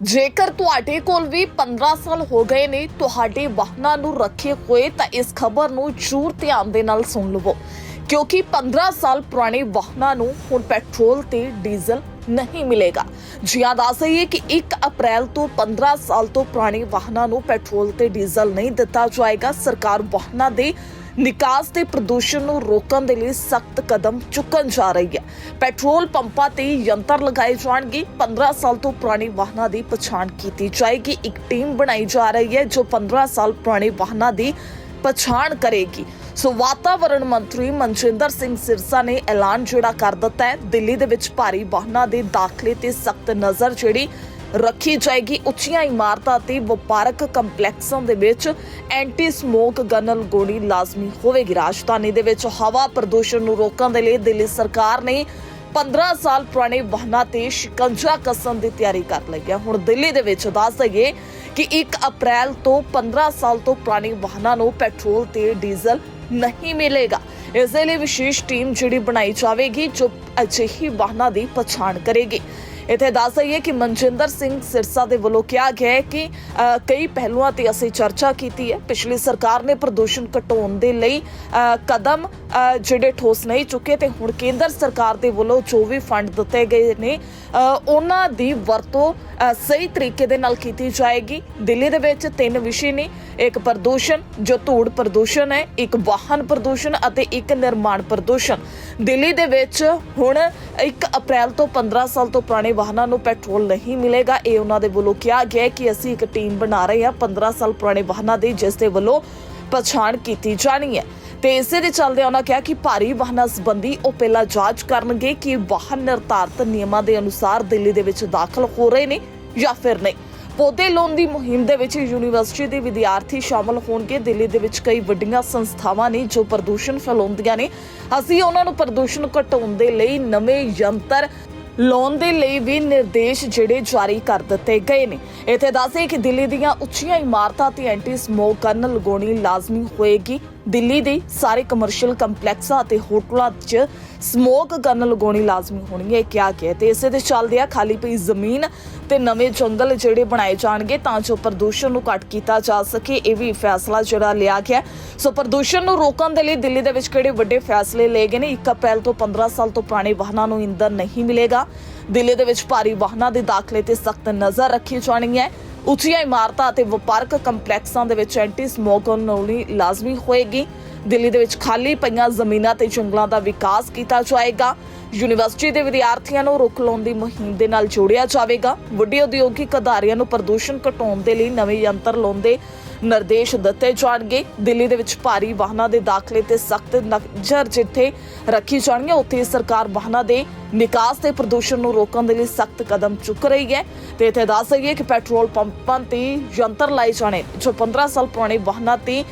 ਜੇਕਰ ਤੁਹਾਡੇ ਕੋਲ ਵੀ 15 ਸਾਲ ਹੋ ਗਏ ਨੇ ਤੁਹਾਡੇ ਵਾਹਨਾਂ ਨੂੰ ਰੱਖੇ ਹੋਏ ਤਾਂ ਇਸ ਖਬਰ ਨੂੰ ਜ਼ਰੂਰ ਧਿਆਨ ਦੇ ਨਾਲ ਸੁਣ ਲਵੋ, ਕਿਉਂਕਿ 15 ਸਾਲ ਪੁਰਾਣੇ ਵਾਹਨਾਂ ਨੂੰ ਹੁਣ ਪੈਟਰੋਲ ਤੇ ਡੀਜ਼ਲ ਨਹੀਂ ਮਿਲੇਗਾ। ਜੀ ਦੱਸ ਦਈਏ ਕਿ 1 ਅਪ੍ਰੈਲ ਤੋਂ 15 ਸਾਲ ਤੋਂ ਪੁਰਾਣੇ ਵਾਹਨਾਂ ਨੂੰ ਪੈਟਰੋਲ ਤੇ ਡੀਜ਼ਲ ਨਹੀਂ ਦਿੱਤਾ ਜਾਏਗਾ। ਸਰਕਾਰ ਵਾਹਨਾਂ ਦੇ ਨਿਕਾਸ ਤੇ ਪ੍ਰਦੂਸ਼ਣ ਨੂੰ ਰੋਕਣ ਦੇ ਲਈ ਸਖਤ ਕਦਮ ਚੁੱਕਣ ਜਾ ਰਹੀ ਹੈ। ਪੈਟਰੋਲ ਪੰਪਾਂ ਤੇ ਯੰਤਰ ਲਗਾਏ ਜਾਣਗੇ। 15 ਸਾਲ ਤੋਂ ਪੁਰਾਣੇ ਵਾਹਨਾਂ ਦੀ ਪਛਾਣ ਕੀਤੀ ਜਾਏਗੀ। ਇੱਕ ਟੀਮ ਬਣਾਈ ਜਾ ਰਹੀ ਹੈ ਜੋ 15 ਸਾਲ ਪੁਰਾਣੇ ਵਾਹਨਾਂ ਦੀ ਪਛਾਣ ਕਰੇਗੀ। ਸੋ ਵਾਤਾਵਰਣ ਮੰਤਰੀ ਮਨਜਿੰਦਰ ਸਿੰਘ ਸਿਰਸਾ ਨੇ ਐਲਾਨ ਜਿਹੜਾ ਕਰ ਦਿੱਤਾ ਹੈ। ਦਿੱਲੀ ਦੇ ਵਿੱਚ ਭਾਰੀ ਵਾਹਨਾਂ ਦੇ ਦਾਖਲੇ ਤੇ ਸਖਤ ਨਜ਼ਰ ਜਿਹੜੀ ਰੱਖੀ ਜਾਏਗੀ। ਉੱਚੀਆਂ ਇਮਾਰਤਾਂ ਤੇ ਵਪਾਰਕ ਕੰਪਲੈਕਸਾਂ ਦੇ ਵਿੱਚ ਐਂਟੀ ਸਮੋਕ ਗਨ ਲਗਾਉਣੀ ਲਾਜ਼ਮੀ ਹੋਵੇਗੀ। ਰਾਜਧਾਨੀ ਦੇ ਵਿੱਚ ਹਵਾ ਪ੍ਰਦੂਸ਼ਣ ਨੂੰ ਰੋਕਣ ਦੇ ਲਈ ਦਿੱਲੀ ਸਰਕਾਰ ਨੇ 15 ਸਾਲ ਪੁਰਾਣੇ ਵਾਹਨਾਂ ਤੇ ਸ਼ਿਕੰਜਾ ਕੱਸਣ ਦੀ ਤਿਆਰੀ ਕਰ ਲਈ ਹੈ। ਹੁਣ ਦਿੱਲੀ ਦੇ ਵਿੱਚ ਦੱਸ ਦਈਏ ਕਿ 1 ਅਪ੍ਰੈਲ ਤੋਂ 15 ਸਾਲ ਤੋਂ ਪੁਰਾਣੇ ਵਾਹਨਾਂ ਨੂੰ ਪੈਟਰੋਲ ਤੇ ਡੀਜ਼ਲ ਨਹੀਂ ਮਿਲੇਗਾ। ਇਸ ਦੇ ਲਈ ਵਿਸ਼ੇਸ਼ ਟੀਮ ਜਿਹੜੀ ਬਣਾਈ ਜਾਵੇਗੀ ਜੋ ਅਜਿਹੀ ਵਾਹਨਾਂ ਦੀ ਪਛਾਣ ਕਰੇਗੀ। ਇੱਥੇ ਦੱਸ ਦਈਏ ਕਿ ਮਨਜਿੰਦਰ ਸਿੰਘ ਸਿਰਸਾ ਦੇ ਵੱਲੋਂ ਕਿਹਾ ਗਿਆ ਹੈ ਕਿ ਕਈ ਪਹਿਲੂਆਂ ਤੇ ਅਸੀਂ ਚਰਚਾ ਕੀਤੀ ਹੈ। ਪਿਛਲੀ ਸਰਕਾਰ ਨੇ ਪ੍ਰਦੂਸ਼ਣ ਘਟਾਉਣ ਦੇ ਲਈ ਕਦਮ ਜਿਹੜੇ ਠੋਸ ਨਹੀਂ ਚੁੱਕੇ ਤੇ ਹੁਣ ਕੇਂਦਰ ਸਰਕਾਰ ਦੇ ਵੱਲੋਂ ਜੋ ਵੀ ਫੰਡ ਦਿੱਤੇ ਗਏ ਨੇ ਉਹਨਾਂ ਦੀ ਵਰਤੋਂ ਸਹੀ ਤਰੀਕੇ ਦੇ ਨਾਲ ਕੀਤੀ ਜਾਏਗੀ। ਦਿੱਲੀ ਦੇ ਵਿੱਚ 3 ਵਿਸ਼ੇ ਨੇ, ਇੱਕ ਪ੍ਰਦੂਸ਼ਣ ਜੋ ਧੂੜ ਪ੍ਰਦੂਸ਼ਣ ਹੈ, ਇੱਕ ਵਾਹਨ ਪ੍ਰਦੂਸ਼ਣ ਅਤੇ ਇੱਕ ਨਿਰਮਾਣ ਪ੍ਰਦੂਸ਼ਣ। ਦਿੱਲੀ ਦੇ ਵਿੱਚ ਹੁਣ 1 ਅਪ੍ਰੈਲ ਤੋਂ 15 ਸਾਲ ਤੋਂ ਪੁਰਾਣੇ ਵਾਹਨਾਂ ਨੂੰ ਪੈਟਰੋਲ ਨਹੀਂ ਮਿਲੇਗਾ। ਇਹ ਉਹਨਾਂ ਦੇ ਵੱਲੋਂ ਕਿਹਾ ਗਿਆ ਕਿ ਅਸੀਂ ਇੱਕ ਟੀਮ ਬਣਾ ਰਹੇ ਹਾਂ 15 ਸਾਲ ਪੁਰਾਣੇ ਵਾਹਨਾਂ ਦੀ, ਜਿਸ ਦੇ ਵੱਲੋਂ ਪਛਾਣ ਕੀਤੀ ਜਾਣੀ ਹੈ। ਤੇ ਇਸੇ ਦੇ ਚੱਲਦੇ ਉਹਨਾਂ ਕਿਹਾ ਕਿ ਭਾਰੀ ਵਾਹਨਾਂ ਸੰਬੰਧੀ ਉਹ ਪਹਿਲਾਂ ਜਾਂਚ ਕਰਨਗੇ ਕਿ ਵਾਹਨ ਨਿਰਧਾਰਤ ਨਿਯਮਾਂ ਦੇ ਅਨੁਸਾਰ ਦਿੱਲੀ ਦੇ ਵਿੱਚ ਦਾਖਲ ਹੋ ਰਹੇ ਨੇ ਜਾਂ ਫਿਰ ਨਹੀਂ। ਪੌਦੇ ਲਾਉਣ ਦੀ ਮੁਹਿੰਮ ਦੇ ਵਿੱਚ ਯੂਨੀਵਰਸਿਟੀ ਦੇ ਵਿਦਿਆਰਥੀ ਸ਼ਾਮਲ ਹੋਣਗੇ। ਦਿੱਲੀ ਦੇ ਵਿੱਚ ਕਈ ਵੱਡੀਆਂ ਸੰਸਥਾਵਾਂ ਨੇ ਜੋ ਪ੍ਰਦੂਸ਼ਣ ਫੈਲਾਉਂਦੀਆਂ ਨੇ। ਅਸੀਂ ਉਹਨਾਂ ਨੂੰ ਪ੍ਰਦੂਸ਼ਣ ਘਟਾਉਣ ਦੇ ਲਈ ਨਵੇਂ ਯੰਤਰ ਲਾਉਣ ਦੇ ਲਈ ਵੀ ਨਿਰਦੇਸ਼ ਜਿਹੜੇ ਜਾਰੀ ਕਰ ਦਿੱਤੇ ਗਏ ਨੇ। ਇੱਥੇ ਦੱਸੇ ਕਿ ਦਿੱਲੀ ਦੀਆਂ ਉੱਚੀਆਂ ਇਮਾਰਤਾਂ ਤੇ ਐਂਟੀ ਸਮੋਕ ਗਨ ਲਗਾਉਣੀ ਲਾਜ਼ਮੀ ਹੋਏਗੀ। ਦਿੱਲੀ ਦੇ ਸਾਰੇ ਕਮਰਸ਼ੀਅਲ ਕੰਪਲੈਕਸਾਂ ਅਤੇ ਹੋਟਲਾਂ 'ਚ ਸਮੋਕ ਗਨ ਲਗਾਉਣੀ ਲਾਜ਼ਮੀ ਹੋਣੀ ਹੈ ਕਿਹਾ ਗਿਆ। ਤੇ ਇਸੇ ਦੇ ਚੱਲਦਿਆਂ ਖਾਲੀ ਪਈ ਜ਼ਮੀਨ ਤੇ ਨਵੇਂ ਜੰਗਲ ਜਿਹੜੇ ਬਣਾਏ ਜਾਣਗੇ ਤਾਂ ਜੋ ਪ੍ਰਦੂਸ਼ਣ ਨੂੰ ਘੱਟ ਕੀਤਾ ਜਾ ਸਕੇ। ਇਹ ਵੀ ਫੈਸਲਾ ਜਿਹੜਾ ਲਿਆ ਗਿਆ। ਸੋ ਪ੍ਰਦੂਸ਼ਣ ਨੂੰ ਰੋਕਣ ਦੇ ਲਈ ਦਿੱਲੀ ਦੇ ਵਿੱਚ ਕਿਹੜੇ ਵੱਡੇ ਫੈਸਲੇ ਲਏ ਗਏ ਨੇ। 1 ਅਪ੍ਰੈਲ ਤੋਂ 15 ਸਾਲ ਤੋਂ ਪੁਰਾਣੇ ਵਾਹਨਾਂ ਨੂੰ ਇੰਧਨ ਨਹੀਂ ਮਿਲੇਗਾ। ਦਿੱਲੀ ਦੇ ਵਿੱਚ ਭਾਰੀ ਵਾਹਨਾਂ ਦੇ ਦਾਖਲੇ ਤੇ ਸਖਤ ਨਜ਼ਰ ਰੱਖੀ ਜਾਣੀ ਹੈ। ਉੱਚੀਆਂ ਇਮਾਰਤਾਂ ਅਤੇ ਵਪਾਰਕ ਕੰਪਲੈਕਸਾਂ ਦੇ ਵਿੱਚ ਐਂਟੀ ਸਮੋਕ ਲਾਉਣੀ ਲਾਜ਼ਮੀ ਹੋਏਗੀ। ਦਿੱਲੀ ਦੇ ਵਿੱਚ ਖਾਲੀ ਪਈਆਂ ਜ਼ਮੀਨਾਂ ਤੇ ਜੰਗਲਾਂ ਦਾ ਵਿਕਾਸ ਕੀਤਾ ਜਾਏਗਾ। ਯੂਨੀਵਰਸਿਟੀ ਦੇ ਵਿਦਿਆਰਥੀਆਂ ਨੂੰ ਰੁੱਖ ਲਾਉਣ ਦੀ ਮੁਹਿੰਮ ਦੇ ਨਾਲ ਜੋੜਿਆ ਜਾਵੇਗਾ। ਵੱਡੇ ਉਦਯੋਗਿਕ ਅਦਾਰਿਆਂ ਨੂੰ ਪ੍ਰਦੂਸ਼ਣ ਘਟਾਉਣ ਦੇ ਲਈ ਨਵੇਂ ਯੰਤਰ ਲਾਉਣ ਦੇ ਨਿਰਦੇਸ਼ ਦਿੱਤੇ ਜਾਣਗੇ। ਦਿੱਲੀ ਦੇ ਵਿੱਚ ਭਾਰੀ ਵਾਹਨਾਂ ਦੇ ਦਾਖਲੇ ਤੇ ਸਖਤ ਨਜ਼ਰ ਜਿੱਥੇ ਰੱਖੀ ਜਾਣੀ ਹੈ ਉੱਥੇ ਸਰਕਾਰ ਵਾਹਨਾਂ ਦੇ ਨਿਕਾਸ ਤੇ ਪ੍ਰਦੂਸ਼ਣ ਨੂੰ ਰੋਕਣ ਦੇ ਲਈ ਸਖਤ ਕਦਮ ਚੁੱਕ ਰਹੀ ਹੈ। ਤੇ ਇੱਥੇ ਦੱਸ ਦਈਏ ਕਿ ਪੈਟਰੋਲ ਪੰਪਾਂ ਤੇ ਯੰਤਰ ਲਾਏ ਜਾਣੇ ਜੋ 15 ਸਾਲ ਪੁਰਾਣੇ ਵਾਹਨਾਂ ਤੇ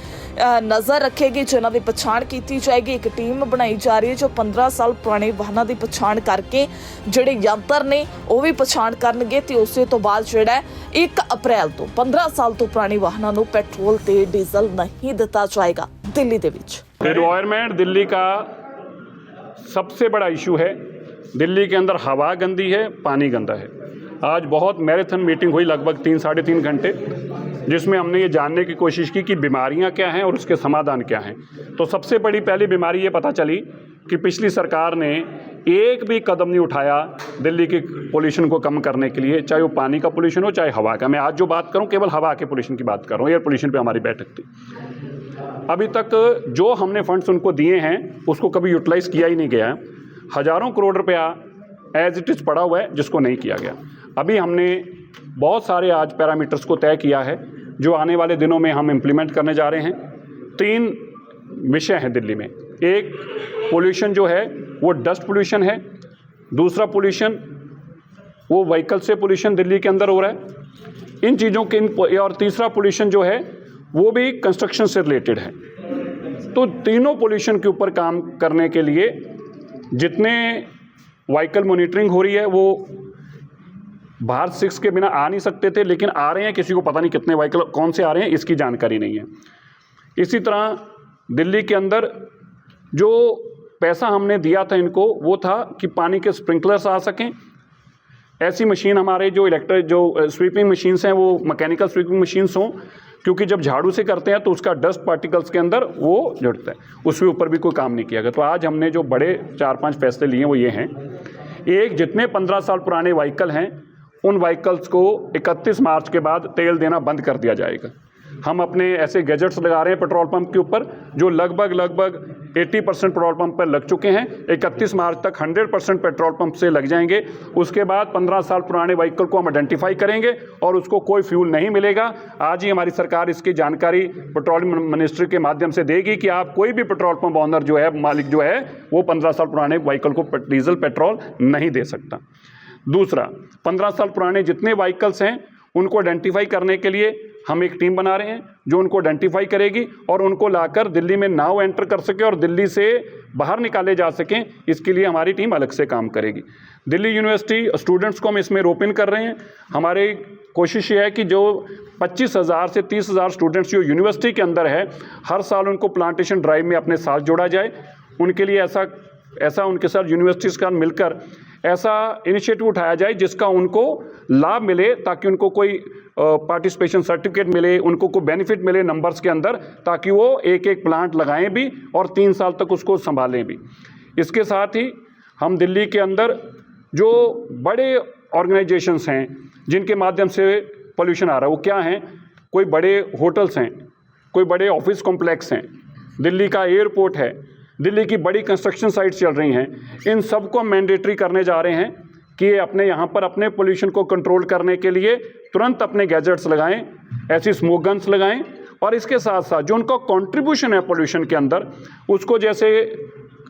ਨਜ਼ਰ ਰੱਖੇਗੀ, ਜਿਨ੍ਹਾਂ ਦੀ ਪਛਾਣ ਕੀਤੀ ਜਾਏਗੀ। ਇੱਕ ਟੀਮ ਬਣਾਈ ਜਾ ਰਹੀ ਹੈ ਜੋ 15 ਸਾਲ ਪੁਰਾਣੇ ਵਾਹਨਾਂ ਦੀ ਪਛਾਣ ਕਰਕੇ ਜਿਹੜੇ ਯੰਤਰ ਨੇ ਉਹ ਵੀ ਪਛਾਣ ਕਰਨਗੇ ਤੇ ਉਸੇ ਤੋਂ ਬਾਅਦ ਜਿਹੜਾ 1 ਅਪ੍ਰੈਲ ਤੋਂ 15 ਸਾਲ ਤੋਂ ਪੁਰਾਣੇ ਵਾਹਨਾਂ ਨੂੰ ਪੈਟਰੋਲ ਤੇ ਡੀਜ਼ਲ ਨਹੀਂ ਦਿੱਤਾ ਜਾਏਗਾ ਦਿੱਲੀ ਦੇ ਵਿੱਚ। एनवायरमेंट दिल्ली का सबसे बड़ा इशू है। दिल्ली के अंदर हवा गंदी है, पानी गंदा है। आज बहुत मैराथन मीटिंग हुई लगभग 3 साढ़े 3 घंटे, जिसमें हमने ये जानने की कोशिश की कि बीमारियां क्या हैं और उसके समाधान क्या हैं। तो सबसे बड़ी पहली बीमारी ये पता चली कि पिछली सरकार ने एक भी कदम नहीं उठाया दिल्ली के पोल्यूशन को कम करने के लिए, चाहे वो पानी का पोल्यूशन हो चाहे हवा का। मैं आज जो बात करूँ केवल हवा के पोल्यूशन की बात कर रहा हूँ। एयर पोल्यूशन पे हमारी बैठक थी। अभी तक जो हमने फंड्स उनको दिए हैं उसको कभी यूटिलाइज़ किया ही नहीं गया है। हज़ारों करोड़ रुपया एज इट इज़ पड़ा हुआ है जिसको नहीं किया गया। अभी हमने बहुत सारे आज पैरामीटर्स को तय किया है जो आने वाले दिनों में हम इम्प्लीमेंट करने जा रहे हैं। 3 विषय हैं दिल्ली में। एक पोल्यूशन जो है वो डस्ट पोल्यूशन है। दूसरा पोल्यूशन वो व्हीकल से पोल्यूशन दिल्ली के अंदर हो रहा है। इन चीज़ों के और तीसरा पोल्यूशन जो है वो भी कंस्ट्रक्शन से रिलेटेड है। तो तीनों पोल्यूशन के ऊपर काम करने के लिए जितने व्हीकल मॉनिटरिंग हो रही है वो भारत 6 के बिना आ नहीं सकते थे, लेकिन आ रहे हैं। किसी को पता नहीं कितने व्हीकल कौन से आ रहे हैं इसकी जानकारी नहीं है। इसी तरह दिल्ली के अंदर जो पैसा हमने दिया था इनको वो था कि पानी के स्प्रिंकलर्स आ सकें, ऐसी मशीन हमारे जो स्वीपिंग मशीन्स हैं वो मैकेनिकल स्वीपिंग मशीन्स हों, क्योंकि जब झाड़ू से करते हैं तो उसका डस्ट पार्टिकल्स के अंदर वो जुड़ता है, उसके ऊपर भी कोई काम नहीं किया गया। तो आज हमने जो बड़े 4-5 फैसले लिए वो ये हैं। एक, जितने 15 साल पुराने व्हीकल हैं उन व्हीकल्स को 31 मार्च के बाद तेल देना बंद कर दिया जाएगा। हम अपने ऐसे गैजेट्स लगा रहे हैं पेट्रोल पंप के ऊपर जो लगभग 80% पेट्रोल पंप पर लग चुके हैं। 31 मार्च तक 100% पेट्रोल पंप से लग जाएंगे। उसके बाद 15 साल पुराने व्हीकल को हम आइडेंटिफाई करेंगे और उसको कोई फ्यूल नहीं मिलेगा। आज ही हमारी सरकार इसकी जानकारी पेट्रोलियम मिनिस्ट्री के माध्यम से देगी कि आप कोई भी पेट्रोल पंप ऑनर जो है, मालिक जो है, वो 15 साल पुराने व्हीकल को डीजल पेट्रोल नहीं दे सकता। दूसरा, 15 साल पुराने जितने व्हीकल्स हैं उनको आइडेंटिफाई करने के लिए हम एक टीम बना रहे हैं जो उनको आइडेंटिफाई करेगी और उनको लाकर दिल्ली में नाउ एंटर कर सके और दिल्ली से बाहर निकाले जा सकें। इसके लिए हमारी टीम अलग से काम करेगी। दिल्ली यूनिवर्सिटी स्टूडेंट्स को हम इसमें रोप इन कर रहे हैं। हमारी कोशिश ये है कि जो 25,000 से 30,000 स्टूडेंट्स जो यूनिवर्सिटी के अंदर है, हर साल उनको प्लांटेशन ड्राइव में अपने साथ जोड़ा जाए। उनके लिए ऐसा उनके साथ यूनिवर्सिटीज़ का मिलकर ऐसा इनिशिएटिव उठाया जाए जिसका उनको लाभ मिले, ताकि उनको कोई पार्टिसिपेशन सर्टिफिकेट मिले, उनको कोई बेनिफिट मिले नंबर्स के अंदर, ताकि वो एक प्लांट लगाएं भी और 3 साल तक उसको संभालें भी। इसके साथ ही हम दिल्ली के अंदर जो बड़े ऑर्गेनाइजेशंस हैं जिनके माध्यम से पोल्यूशन आ रहा है, वो क्या हैं? कोई बड़े होटल्स हैं, कोई बड़े ऑफिस कॉम्प्लेक्स हैं, दिल्ली का एयरपोर्ट है, दिल्ली की बड़ी कंस्ट्रक्शन साइट्स चल रही हैं। इन सब को मैंडेटरी करने जा रहे हैं कि अपने यहाँ पर अपने पोल्यूशन को कंट्रोल करने के लिए तुरंत अपने गैजेट्स लगाएं, ऐसी स्मोक गन्स लगाएं, और इसके साथ साथ जो उनका कंट्रीब्यूशन है पोल्यूशन के अंदर, उसको जैसे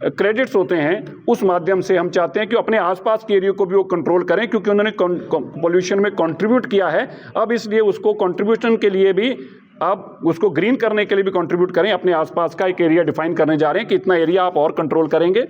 क्रेडिट्स होते हैं, उस माध्यम से हम चाहते हैं कि अपने आसपास के एरिया को भी वो कंट्रोल करें, क्योंकि उन्होंने पोल्यूशन में कंट्रीब्यूट किया है। अब इसलिए उसको कंट्रीब्यूशन के लिए भी, अब उसको ग्रीन करने के लिए भी कंट्रीब्यूट करें। अपने आसपास का एक एरिया डिफाइन करने जा रहे हैं कि इतना एरिया आप और कंट्रोल करेंगे।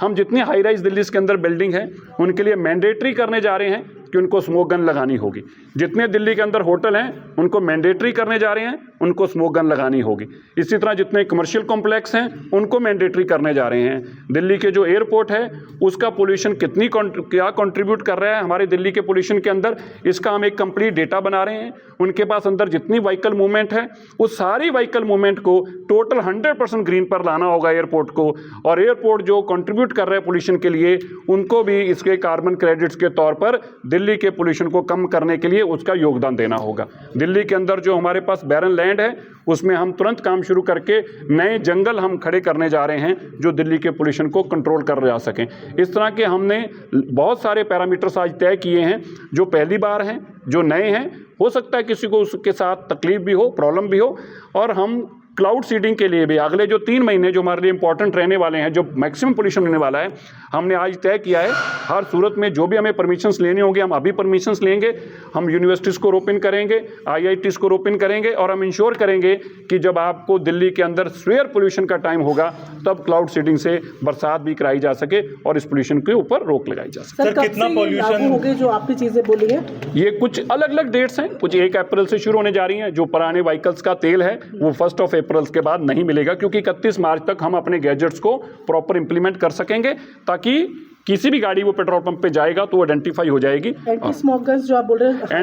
हम जितनी हाई राइज दिल्ली के अंदर बिल्डिंग है उनके लिए मैंडेटरी करने जा रहे हैं कि उनको स्मोक गन लगानी होगी। जितने दिल्ली के अंदर होटल हैं उनको मैंडेटरी करने जा रहे हैं, उनको स्मोक गन लगानी होगी। इसी तरह जितने कमर्शियल कॉम्प्लेक्स हैं उनको मैंडेटरी करने जा रहे हैं। दिल्ली के जो एयरपोर्ट है उसका पोल्यूशन क्या कंट्रीब्यूट कर रहा है हमारे दिल्ली के पोल्यूशन के अंदर, इसका हम एक कंप्लीट डेटा बना रहे हैं। उनके पास अंदर जितनी व्हीकल मूवमेंट है उस सारी व्हीकल मूवमेंट को टोटल 100% ग्रीन पर लाना होगा एयरपोर्ट को, और एयरपोर्ट जो कंट्रीब्यूट कर रहे हैं पोल्यूशन के लिए उनको भी इसके कार्बन क्रेडिट्स के तौर पर दिल्ली के पोल्यूशन को कम करने के लिए उसका योगदान देना होगा। दिल्ली के अंदर जो हमारे पास बैरन लैंड है उसमें हम तुरंत काम शुरू करके नए जंगल हम खड़े करने जा रहे हैं जो दिल्ली के पोल्यूशन को कंट्रोल कर जा सकें। इस तरह के हमने बहुत सारे पैरामीटर्स आज तय किए हैं जो पहली बार हैं, जो नए हैं। हो सकता है किसी को उसके साथ तकलीफ भी हो, प्रॉब्लम भी हो, और हम क्लाउड सीडिंग के लिए भी अगले जो 3 महीने जो हमारे लिए इंपॉर्टेंट रहने वाले हैं, जो मैक्सिमम पोल्यूशन होने वाला है, हमने आज तय किया है। हर सूरत में जो भी हमें परमिशंस लेनी होगी हम अभी परमिशंस लेंगे। हम यूनिवर्सिटीज़ को रोप इन करेंगे, IITs को रोप इन करेंगे, और हम इंश्योर करेंगे कि जब आपको दिल्ली के अंदर स्वेयर पोल्यूशन का टाइम होगा तब क्लाउड सीडिंग से बरसात भी कराई जा सके और इस पोल्यूशन के ऊपर रोक लगाई जा सके। सर, कितना पोल्यूशन हो गए जो आपने चीज़ें बोली है? ये कुछ अलग अलग डेट्स हैं। कुछ 1 अप्रैल से शुरू होने जा रही हैं। जो पुराने व्हीकल्स का तेल है वो 1 अप्रैल के बाद नहीं मिलेगा, क्योंकि 31 मार्च तक हम अपने गैजेट्स को प्रॉपर इंप्लीमेंट कर सकेंगे, ताकि किसी भी गाड़ी वो पेट्रोल पंप पे जाएगा तो वो आइडेंटिफाई हो जाएगी। एंटी स्मोक गन्स जो आप बोल रहे हैं,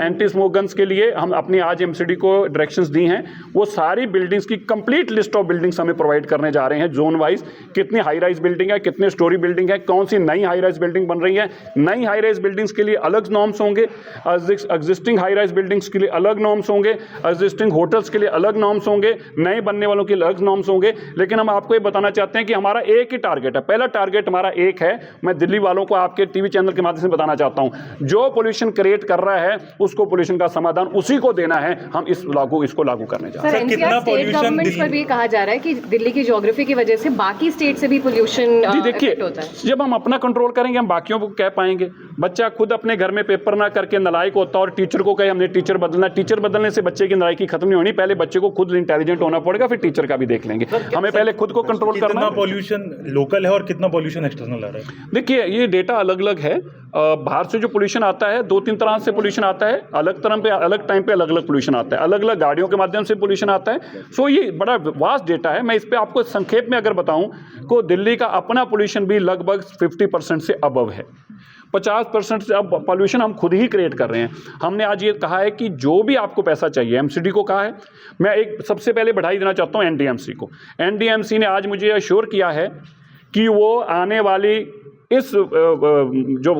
एंटी स्मोक गन्स के लिए हम अपनी आज MCD को डायरेक्शंस दी हैं। वो सारी बिल्डिंग्स की कंप्लीट लिस्ट ऑफ बिल्डिंग्स हमें प्रोवाइड करने जा रहे हैं जोन वाइज। कितनी हाई राइज बिल्डिंग है, कितने स्टोरी बिल्डिंग है, कौन सी नई हाई राइज बिल्डिंग बन रही है। नई हाई राइज बिल्डिंग्स के लिए अलग नॉर्म्स होंगे, एग्जिस्टिंग हाई राइज बिल्डिंग्स के लिए अलग नॉर्म्स होंगे, एग्जिस्टिंग होटल्स के लिए अलग नॉर्म्स होंगे, नए बनने वालों के लिए अलग नॉर्म्स होंगे। लेकिन हम आपको ये बताना चाहते हैं कि हमारा एक ही टारगेट है। पहला टारगेट हमारा एक है। मैं दिल्ली वालों को आपके टीवी चैनल के माध्यम से बताना चाहता हूं, जो पोल्यूशन क्रिएट कर रहा है उसको पोल्यूशन का समाधान उसी को देना है। हम इसको लागू करने जा रहे हैं। कितना स्टेट गवर्नमेंट्स पर भी कहा जा रहा है कि दिल्ली की ज्योग्राफी की वजह से बाकी स्टेट से भी पोल्यूशन देखिए होता है। जब हम अपना कंट्रोल करेंगे हम बाकियों को कह पाएंगे। बच्चा खुद अपने घर में पेपर ना करके नालायक होता और टीचर को कहे हमने टीचर बदलना। टीचर बदलने से बच्चे की नालायकी खत्म नहीं होनी। पहले बच्चे को खुद इंटेलिजेंट होना पड़ेगा, फिर टीचर का भी देख लेंगे। हमें पहले खुद को कंट्रोल करना है। कितना पोल्यूशन लोकल है और कितना पोल्यूशन एक्सटर्नल आ रहा है? देखिए ये डेटा अलग अलग है। बाहर से जो पोल्यूशन आता है 2-3 तरह से पोल्यूशन आता है। अलग तरह पे अलग टाइम पे अलग अलग पोल्यूशन आता है। अलग अलग गाड़ियों के माध्यम से पोल्यूशन आता है। सो ये बड़ा वास्ट डेटा है। मैं इस पे आपको संक्षेप में अगर बताऊं को दिल्ली का अपना पोल्यूशन भी लगभग 50% से अबव है। 50% से अब पॉल्यूशन हम खुद ही क्रिएट कर रहे हैं। हमने आज ये कहा है कि जो भी आपको पैसा चाहिए, एमसीडी को कहा है। मैं एक सबसे पहले बधाई देना चाहता हूँ एनडीएमसी को। एनडीएमसी ने आज मुझे अश्योर किया है कि वो आने वाली इस जो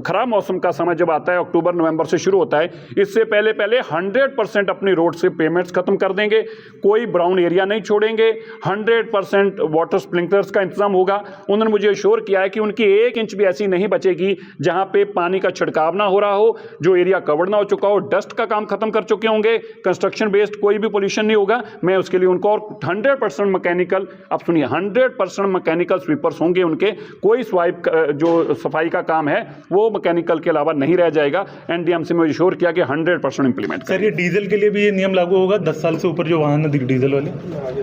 खराब मौसम का समय जब आता है, अक्टूबर नवंबर से शुरू होता है, इससे पहले 100% अपनी रोड से पेमेंट्स खत्म कर देंगे। कोई ब्राउन एरिया नहीं छोड़ेंगे। 100% वाटर स्प्रिंकलर्स का इंतजाम होगा। उन्होंने मुझे अश्योर किया है कि उनकी 1 इंच भी ऐसी नहीं बचेगी जहां पे पानी का छिड़काव ना हो रहा हो, जो एरिया कवर्ड ना हो चुका हो। डस्ट का काम खत्म कर चुके होंगे। कंस्ट्रक्शन बेस्ड कोई भी पोल्यूशन नहीं होगा। मैं उसके लिए उनको, और 100% मैकेनिकल, अब सुनिए, 100% मैकेनिकल स्वीपर्स होंगे उनके। कोई स्वाइप जो सफाई का काम है वो मैकेनिकल के अलावा नहीं रह जाएगा। एनडीएमसी में श्योर किया कि 100% इंप्लीमेंट सर, ये डीजल के लिए भी ये नियम लागू होगा? 10 साल से ऊपर जो वाहन है डीजल वाले,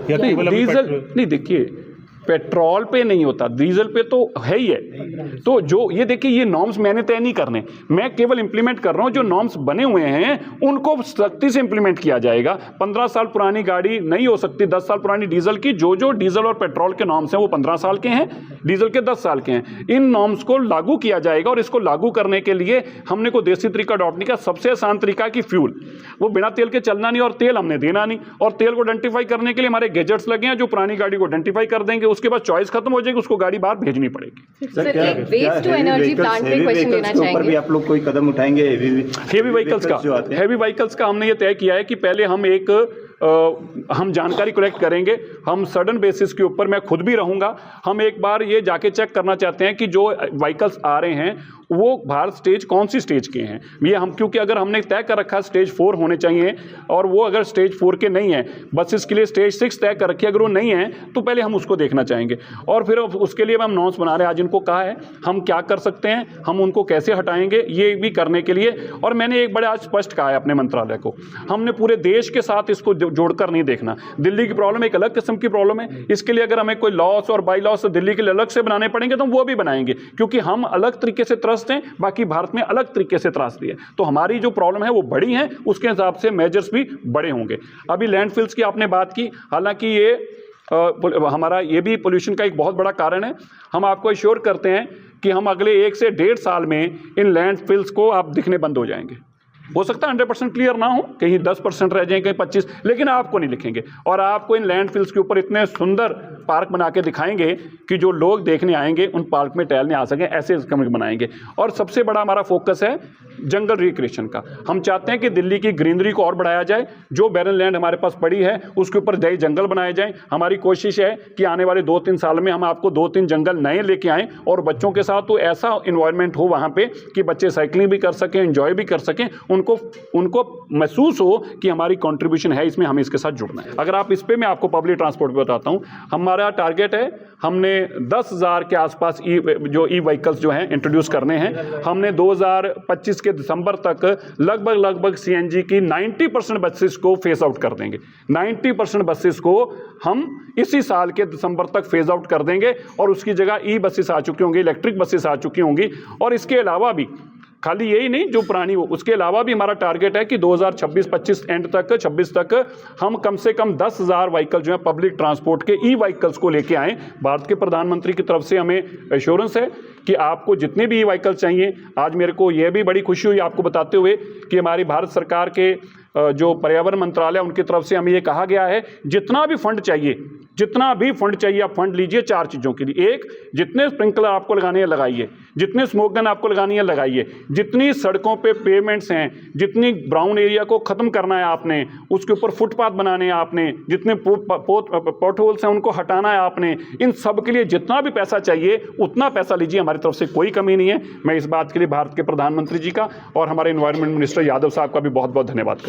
या नहीं, केवल अभी डीजल पेट्रोल? नहीं, देखिए पेट्रोल पे नहीं होता, डीजल पे तो है ही है। तो जो ये देखिए, ये नॉर्म्स मैंने तय नहीं करने, मैं केवल इंप्लीमेंट कर रहा हूं। जो नॉर्म्स बने हुए हैं उनको सख्ती से इंप्लीमेंट किया जाएगा। 15 साल पुरानी गाड़ी नहीं हो सकती 10 साल पुरानी डीजल की। जो डीजल और पेट्रोल के नॉर्म्स हैं वो 15 साल के हैं, डीजल के 10 साल के हैं। इन नॉर्म्स को लागू किया जाएगा, और इसको लागू करने के लिए हमने कोई देसी तरीका अडॉप्ट नहीं किया। सबसे आसान तरीका है कि फ्यूल, वो बिना तेल के चलना नहीं, और तेल हमने देना नहीं। और तेल को आइडेंटिफाई करने के लिए हमारे गैजेट्स लगे हैं जो पुरानी गाड़ी को आइडेंटिफाई कर देंगे। उसके बाद चॉइस खत्म हो जाएगी, उसको गाड़ी बाहर भेजनी पड़ेगी। Sir, waste to energy plant पे क्वेश्चन लेना चाहेंगे। भी आप लोग कोई कदम उठाएंगे? हेवी व्हीकल्स का हमने ये तय किया है कि पहले हम जानकारी कलेक्ट करेंगे। हम सडन बेसिस के ऊपर, मैं खुद भी रहूंगा, हम एक बार ये जाके चेक करना चाहते हैं कि जो व्हीकल्स आ रहे हैं वो भारत स्टेज कौन सी स्टेज के हैं। ये हम, क्योंकि अगर हमने तय कर रखा स्टेज 4 होने चाहिए, और वो अगर स्टेज 4 के नहीं है, बसेस के लिए स्टेज 6 तय कर रखी है, अगर वो नहीं है तो पहले हम उसको देखना चाहेंगे। और फिर उसके लिए हम नॉर्म्स बना रहे हैं। आज इनको कहा है हम क्या कर सकते हैं, हम उनको कैसे हटाएंगे, ये भी करने के लिए। और मैंने एक बड़े आज स्पष्ट कहा है अपने मंत्रालय को, हमने पूरे देश के साथ इसको जोड़कर नहीं देखना। दिल्ली की प्रॉब्लम एक अलग किस्म की प्रॉब्लम है। इसके लिए अगर हमें कोई लॉस और बाई लॉस दिल्ली के लिए अलग से बनाने पड़ेंगे तो हम वो भी बनाएंगे, क्योंकि हम अलग तरीके से त्रस्त हैं, बाकी भारत में अलग तरीके से त्रासदी है। तो हमारी जो प्रॉब्लम है वो बड़ी है, उसके हिसाब से मेजर्स भी बड़े होंगे। अभी लैंडफिल्स की आपने बात की, हालांकि ये हमारा ये भी पोल्यूशन का एक बहुत बड़ा कारण है। हम आपको एश्योर करते हैं कि हम अगले 1 से 1.5 साल में इन लैंडफिल्स को आप दिखने बंद हो जाएंगे। हो सकता है 100% क्लियर ना हो, कहीं 10% रह जाए, कहीं 25%, लेकिन आपको नहीं लिखेंगे। और आपको इन लैंडफिल्स के ऊपर इतने सुंदर पार्क बना के दिखाएंगे कि जो लोग देखने आएंगे उन पार्क में टहलने आ सकें, ऐसे कमिटी बनाएंगे। और सबसे बड़ा हमारा फोकस है जंगल रिक्रिएशन का। हम चाहते हैं कि दिल्ली की ग्रीनरी को और बढ़ाया जाए। जो बैरन लैंड हमारे पास पड़ी है उसके ऊपर नए जंगल बनाए जाएं। हमारी कोशिश है कि आने वाले 2-3 साल में हम आपको 2-3 जंगल नए लेके आएँ, और बच्चों के साथ तो ऐसा इन्वायरमेंट हो वहाँ पे कि बच्चे साइकिलिंग भी कर सकें, एंजॉय भी कर सकें, उनको महसूस हो कि हमारी कंट्रीब्यूशन है इसमें, हमें इसके साथ जुड़ना है। अगर आप इस पे, मैं आपको पब्लिक ट्रांसपोर्ट पे बताता हूँ, हमारा टारगेट है, हमने 10,000 के आसपास ई व्हीकल्स जो हैं इंट्रोड्यूस करने हैं। हमने 2025 के दिसंबर तक लगभग सीएनजी की 90% बसेस को फेस आउट कर देंगे। 90% बसेस को हम इसी साल के दिसंबर तक फेज आउट कर देंगे, और उसकी जगह ई बसेस आ चुकी होंगी, इलेक्ट्रिक बसेस आ चुकी होंगी। और इसके अलावा भी, खाली यही नहीं जो पुरानी हो, उसके अलावा भी हमारा टारगेट है कि 2026-25 एंड तक, 26 तक हम कम से कम 10,000 व्हीकल जो है पब्लिक ट्रांसपोर्ट के ई व्हीकल्स को लेके आएँ। भारत के प्रधानमंत्री की तरफ से हमें एश्योरेंस है कि आपको जितने भी ई व्हीकल चाहिए। आज मेरे को यह भी बड़ी खुशी हुई आपको बताते हुए कि हमारी भारत सरकार के जो पर्यावरण मंत्रालय, उनकी तरफ से हमें ये कहा गया है जितना भी फंड चाहिए आप फंड लीजिए 4 चीज़ों के लिए। एक, जितने स्प्रिंकलर आपको लगाने हैं लगाइए, जितने स्मोक गन आपको लगानी है लगाइए, जितनी सड़कों पे पेवमेंट्स हैं, जितनी ब्राउन एरिया को ख़त्म करना है आपने, उसके ऊपर फुटपाथ बनाने हैं आपने, जितने पॉट होल्स हैं उनको हटाना है आपने। इन सब के लिए जितना भी पैसा चाहिए उतना पैसा लीजिए, हमारी तरफ से कोई कमी नहीं है। मैं इस बात के लिए भारत के प्रधानमंत्री जी का और हमारे एनवायरनमेंट मिनिस्टर यादव साहब का भी बहुत बहुत धन्यवाद करता हूं।